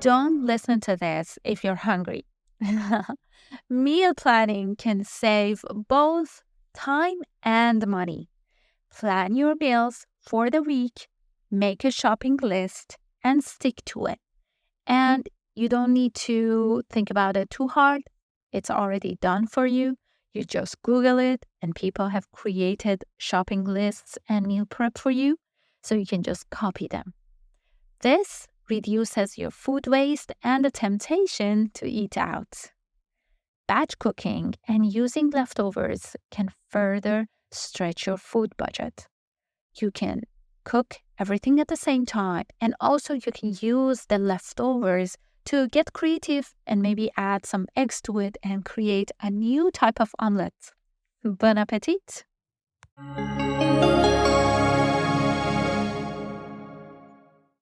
don't listen to this if you're hungry. Meal planning can save both time and money. Plan your meals for the week, make a shopping list, and stick to it. And you don't need to think about it too hard. It's already done for you. You just Google it, and people have created shopping lists and meal prep for you, so you can just copy them. This reduces your food waste and the temptation to eat out. Batch cooking and using leftovers can further stretch your food budget. You can cook everything at the same time, and also you can use the leftovers to get creative and maybe add some eggs to it and create a new type of omelette. Bon appétit!